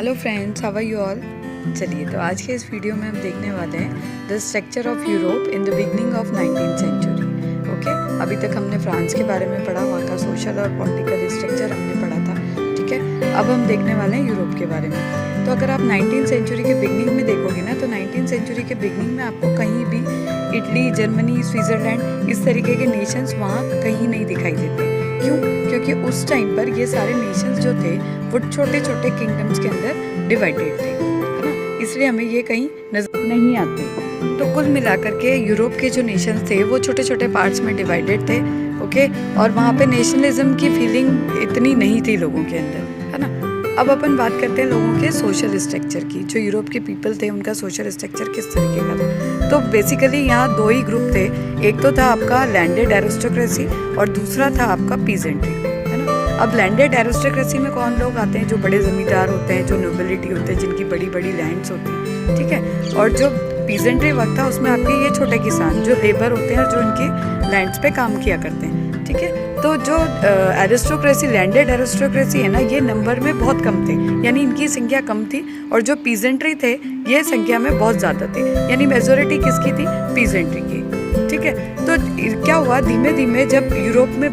Hello friends, how are you all. चलिए, तो आज के इस वीडियो में हम देखने वाले हैं the structure of Europe in the beginning of 19th century. Okay, अभी तक हमने फ्रांस के बारे में पढ़ा, वहाँ का सोशल और पॉलिटिकल स्ट्रक्चर हमने पढ़ा था। ठीक है, अब हम देखने वाले हैं यूरोप के बारे में। तो अगर आप 19th सेंचुरी के बिगनिंग में देखोगे ना, तो 19th सेंचुरी के बिगनिंग में आपको कहीं भी इटली, जर्मनी, स्विट्ज़रलैंड इस तरीके के नेशंस वहाँ कहीं नहीं दिखाई देते। क्यों? क्योंकि उस टाइम पर ये सारे नेशंस जो थे वो छोटे छोटे किंगडम्स के अंदर डिवाइडेड थे, है ना, इसलिए हमें ये कहीं नजर नहीं आते। तो कुल मिलाकर के यूरोप के जो नेशंस थे वो छोटे छोटे पार्ट्स में डिवाइडेड थे। ओके, और वहाँ पे नेशनलिज्म की फीलिंग इतनी नहीं थी लोगों के अंदर, है ना। अब अपन बात करते हैं लोगों के सोशल स्ट्रक्चर की। जो यूरोप के पीपल थे उनका सोशल स्ट्रक्चर किस तरीके का था। तो बेसिकली यहाँ दो ही ग्रुप थे, एक तो था आपका लैंडेड एरिस्टोक्रेसी और दूसरा था आपका पीजेंट्री, है ना। अब लैंडेड एरिस्टोक्रेसी में कौन लोग आते हैं? जो बड़े ज़मींदार होते हैं, जो नोबिलिटी होते हैं, जिनकी बड़ी बड़ी लैंड्स होती हैं, ठीक है। और जो पीजेंट्री वक्त था उसमें आपके ये छोटे किसान जो लेबर होते हैं और जो इनके लैंड्स पे काम किया करते हैं, ठीक है। तो जो एरिस्टोक्रेसी, लैंडेड एरिस्टोक्रेसी है ना, ये नंबर में बहुत कम थे, यानी इनकी संख्या कम थी। और जो पीजेंट्री थे ये संख्या में बहुत ज़्यादा थे, यानी मेजोरिटी किसकी थी? पीजेंट्री की, ठीक है। तो क्या हुआ, धीमे धीमे जब यूरोप में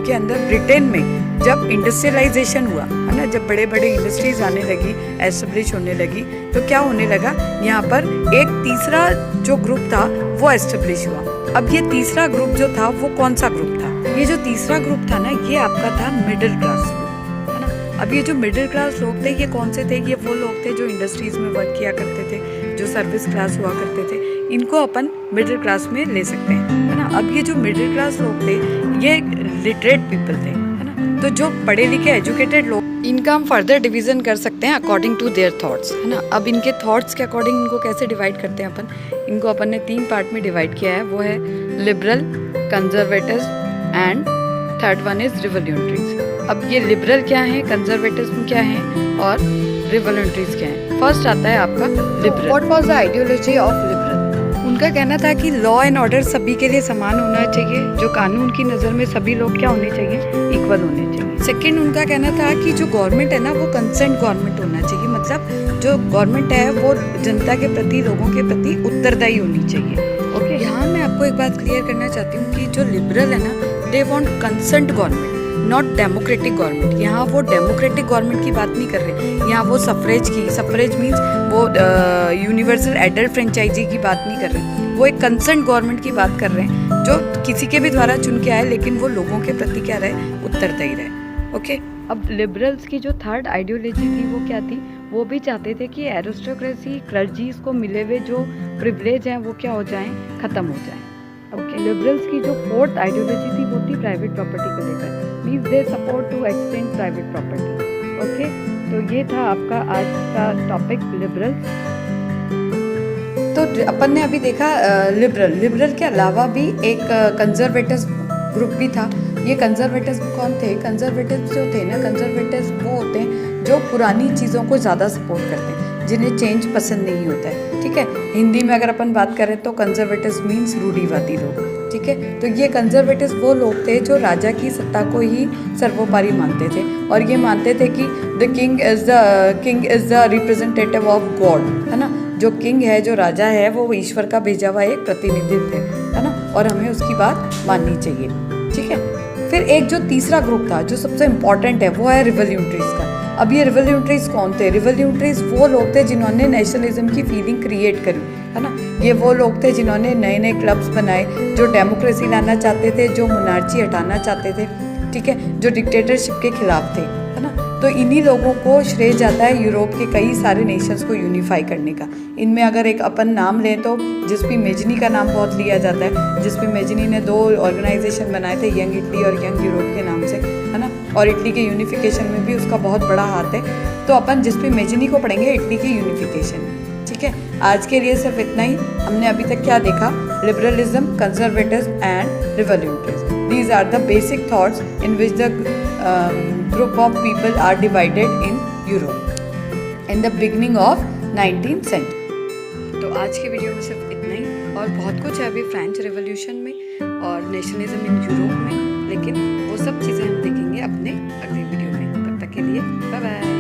के अंदर, ब्रिटेन में जब इंडस्ट्रियलाइजेशन हुआ, है ना, जब बड़े बड़े इंडस्ट्रीज आने लगी, एस्टेब्लिश होने लगी, तो क्या होने लगा, यहाँ पर एक तीसरा जो ग्रुप था वो एस्टेब्लिश हुआ। अब ये तीसरा ग्रुप जो था वो कौन सा ग्रुप था? ये जो तीसरा ग्रुप था ना, ये आपका था मिडिल क्लास लोग, है ना। अब ये जो मिडिल क्लास लोग थे ये कौन से थे? ये वो लोग थे जो इंडस्ट्रीज में वर्क किया करते थे, जो सर्विस क्लास हुआ करते थे, इनको अपन मिडिल क्लास में ले सकते हैं, है ना। अब ये जो मिडिल क्लास लोग थे ये लिटरेट पीपल थे, है ना। तो जो पढ़े लिखे एजुकेटेड लोग, इनका हम फर्दर डिवीजन कर सकते हैं अकॉर्डिंग टू देयर थॉट्स, है ना। अब इनके थॉट्स के अकॉर्डिंग इनको कैसे डिवाइड करते हैं अपन? इनको अपन ने 3 पार्ट में डिवाइड किया है, वो है liberal, conservatives and third one is रिवोल्यूटरीज। अब ये लिबरल क्या है, कंजर्वेटिज्म क्या है और रिवोल्यूटरीज क्या है? फर्स्ट आता है आपका liberal. What was the ideology of liberal? उनका कहना था कि लॉ एंड ऑर्डर सभी के लिए समान होना चाहिए, जो कानून की नज़र में सभी लोग क्या होने चाहिए? इक्वल होने चाहिए। सेकेंड, उनका कहना था कि जो गवर्नमेंट है ना वो कंसेंट गवर्नमेंट होना चाहिए, मतलब जो गवर्नमेंट है वो जनता के प्रति, लोगों के प्रति उत्तरदायी होनी चाहिए। ओके, यहाँ मैं आपको एक बात क्लियर करना चाहती हूँ कि जो लिबरल है ना, they want consent government, not democratic government. यहाँ वो डेमोक्रेटिक गवर्नमेंट की बात नहीं कर रहे, यहाँ वो सफरेज की, सफरेज मीन्स वो यूनिवर्सल एडल्ट फ्रेंचाइजी की बात नहीं कर रहे, वो एक कंसेंट गवर्नमेंट की बात कर रहे हैं, जो किसी के भी द्वारा चुन के आए लेकिन वो लोगों के प्रति क्या रहे? उत्तरदायी रहे। ओके, अब लिबरल्स की जो थर्ड आइडियोलॉजी थी वो क्या थी? वो भी चाहते थे कि एरिस्टोक्रेसी, क्लर्जीज को मिले हुए जो प्रिविलेज हैं वो क्या हो जाएं? खत्म हो जाएं। ओके, लिबरल्स की जो फोर्थ आइडियोलॉजी थी वो थी प्राइवेट प्रॉपर्टी को लेकर, means they support to extend private property. Okay, तो ये था आपका आज का टॉपिक लिबरल्स। तो अपन ने अभी देखा लिबरल के अलावा भी एक कंजर्वेटिव ग्रुप भी था। ये कंजर्वेटिव्स कौन थे? कंजर्वेटिव्स जो थे ना, कंजर्वेटिव्स वो होते हैं जो पुरानी चीज़ों को ज़्यादा सपोर्ट करते हैं, जिन्हें चेंज पसंद नहीं होता है, ठीक है। हिंदी में अगर अपन बात करें तो कंजर्वेटिव्स मीन्स रूढ़िवादी लोग, ठीक है। तो ये कंजर्वेटिव्स वो लोग थे जो राजा की सत्ता को ही सर्वोपरि मानते थे, और ये मानते थे कि the king is the representative of God, है ना। जो किंग है, जो राजा है, वो ईश्वर का भेजा हुआ एक प्रतिनिधित्व है ना, और हमें उसकी बात माननी चाहिए, ठीक है। फिर एक जो तीसरा ग्रुप था जो सबसे इम्पॉर्टेंट है वो है रिवोल्यूटरीज का। अब ये रिवोल्यूटरीज कौन थे? रिवोल्यूटरीज वो लोग थे जिन्होंने नेशनलिज्म की फीलिंग क्रिएट करी, है ना। ये वो लोग थे जिन्होंने नए नए क्लब्स बनाए, जो डेमोक्रेसी लाना चाहते थे, जो मोनार्ची हटाना चाहते थे, ठीक है, जो डिक्टेटरशिप के खिलाफ थे, है ना। तो इन्हीं लोगों को श्रेय जाता है यूरोप के कई सारे नेशंस को यूनिफाई करने का। इनमें अगर एक अपन नाम लें तो जिस्पी मेजनी का नाम बहुत लिया जाता है। जिस्पी मेजनी ने 2 ऑर्गेनाइजेशन बनाए थे, यंग इटली और यंग यूरोप के नाम से, है ना। और इटली के यूनिफिकेशन में भी उसका बहुत बड़ा हाथ है। तो अपन जिस्पी मेजनी को पढ़ेंगे इटली के यूनिफिकेशन, ठीक है। आज के लिए सिर्फ इतना ही। हमने अभी तक क्या देखा? Liberalism, conservatives and रिवोल्यूटरीज। These are the basic thoughts in which the group of people are divided in Europe in the beginning of 19th century। तो आज के वीडियो में सिर्फ इतना ही, और बहुत कुछ है अभी फ्रेंच रेवोल्यूशन में और नेशनलिज्म इन यूरोप में, लेकिन वो सब चीज़ें हम देखेंगे अपने अगले वीडियो में। तब तक के लिए बाय बाय।